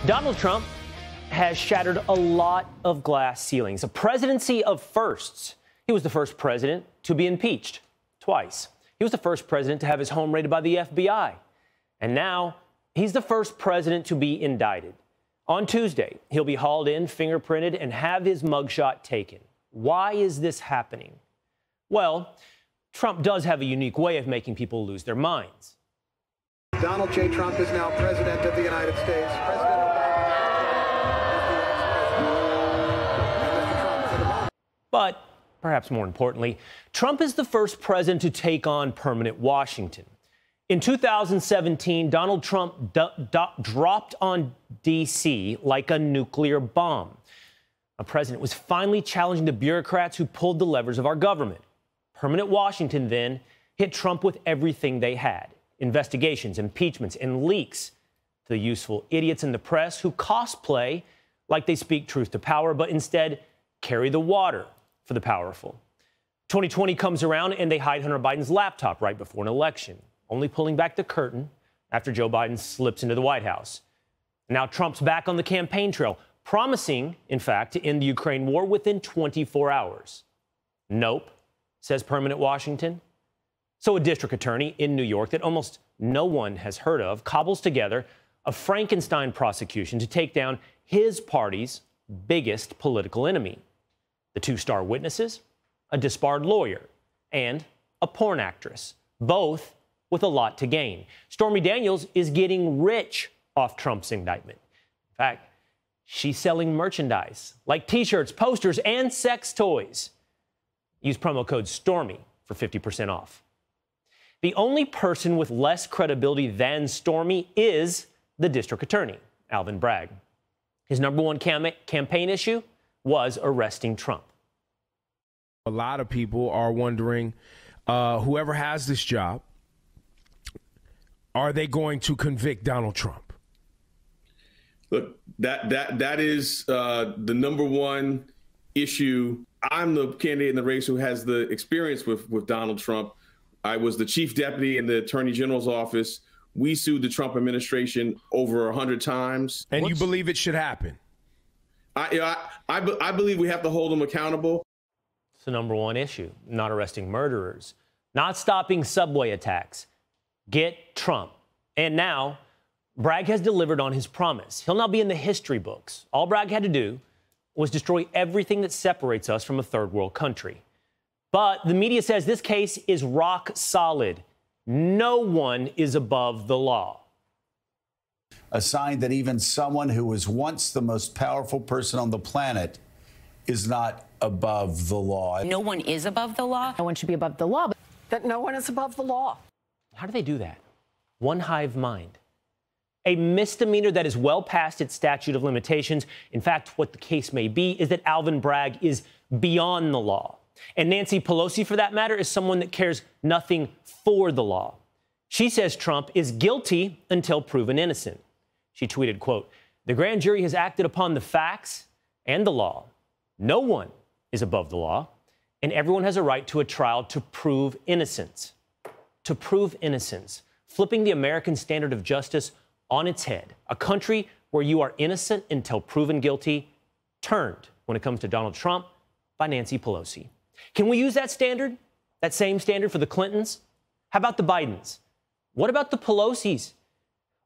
Donald Trump has shattered a lot of glass ceilings, a presidency of firsts. He was the first president to be impeached twice. He was the first president to have his home raided by the FBI. And now he's the first president to be indicted. On Tuesday, he'll be hauled in, fingerprinted, and have his mugshot taken. Why is this happening? Well, Trump does have a unique way of making people lose their minds. Donald J. Trump is now president of the United States. President Obama. But perhaps more importantly, Trump is the first president to take on permanent Washington. In 2017, Donald Trump dropped on D.C. like a nuclear bomb. A president was finally challenging the bureaucrats who pulled the levers of our government. Permanent Washington then hit Trump with everything they had: investigations, impeachments, and leaks to the useful idiots in the press who cosplay like they speak truth to power, but instead carry the water for the powerful. 2020 comes around and they hide Hunter Biden's laptop right before an election, only pulling back the curtain after Joe Biden slips into the White House. Now Trump's back on the campaign trail, promising, in fact, to end the Ukraine war within 24 hours. Nope, says permanent Washington. So a district attorney in New York that almost no one has heard of cobbles together a Frankenstein prosecution to take down his party's biggest political enemy. The two star witnesses, a disbarred lawyer, and a porn actress, both with a lot to gain. Stormy Daniels is getting rich off Trump's indictment. In fact, she's selling merchandise like T-shirts, posters, and sex toys. Use promo code STORMY for 50% off. The only person with less credibility than Stormy is the district attorney, Alvin Bragg. His number one campaign issue was arresting Trump. A lot of people are wondering, whoever has this job, are they going to convict Donald Trump? Look, that is the number one issue. I'm the candidate in the race who has the experience with Donald Trump. I was the chief deputy in the attorney general's office. We sued the Trump administration over 100 times. And you believe it should happen? I believe we have to hold them accountable. It's the number one issue: not arresting murderers, not stopping subway attacks. Get Trump. And now Bragg has delivered on his promise. He'll now be in the history books. All Bragg had to do was destroy everything that separates us from a third world country. But the media says this case is rock solid. No one is above the law. A sign that even someone who was once the most powerful person on the planet is not above the law. No one is above the law. No one should be above the law. That no one is above the law. How do they do that? One hive mind. A misdemeanor that is well past its statute of limitations. In fact, what the case may be is that Alvin Bragg is beyond the law. And Nancy Pelosi, for that matter, is someone that cares nothing for the law. She says Trump is guilty until proven innocent. She tweeted, quote, "The grand jury has acted upon the facts and the law. No one is above the law, and everyone has a right to a trial to prove innocence." To prove innocence, flipping the American standard of justice on its head. A country where you are innocent until proven guilty, turned, when it comes to Donald Trump, by Nancy Pelosi. Can we use that standard, that same standard for the Clintons? How about the Bidens? What about the Pelosis?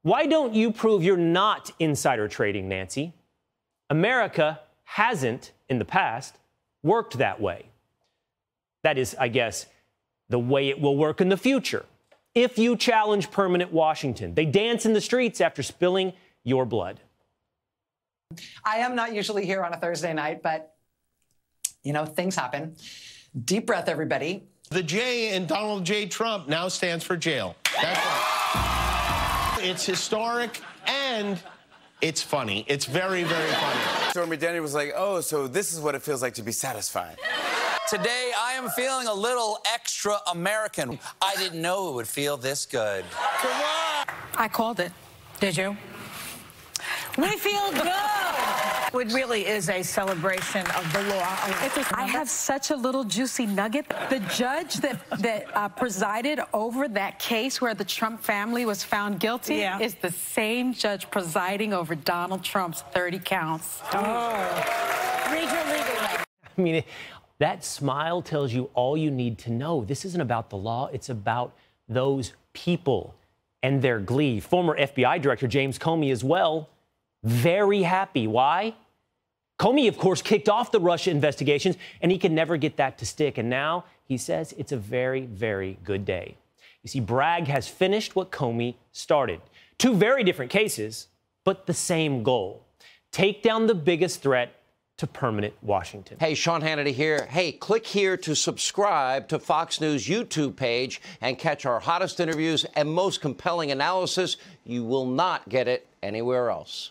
Why don't you prove you're not insider trading, Nancy? America hasn't, in the past, worked that way. That is, I guess, the way it will work in the future. If you challenge permanent Washington, they dance in the streets after spilling your blood. I am not usually here on a Thursday night, but, you know, things happen. Deep breath, everybody. The J in Donald J. Trump now stands for jail. That's right. It's historic and it's funny. It's very, very funny. Stormy Daniels was like, oh, so this is what it feels like to be satisfied. Today, I am feeling a little extra American. I didn't know it would feel this good. Come on! I called it. Did you? We feel good. It really is a celebration of the law. I have such a little juicy nugget. The judge that presided over that case where the Trump family was found guilty is the same judge presiding over Donald Trump's 30 counts. Oh. Read your legal letter. I mean, that smile tells you all you need to know. This isn't about the law. It's about those people and their glee. Former FBI Director James Comey as well, very happy. Why? Comey, of course, kicked off the Russia investigations, and he could never get that to stick. And now he says it's a very, very good day. You see, Bragg has finished what Comey started. Two very different cases, but the same goal. Take down the biggest threat to permanent Washington. Hey, Sean Hannity here. Hey, click here to subscribe to Fox News YouTube page and catch our hottest interviews and most compelling analysis. You will not get it anywhere else.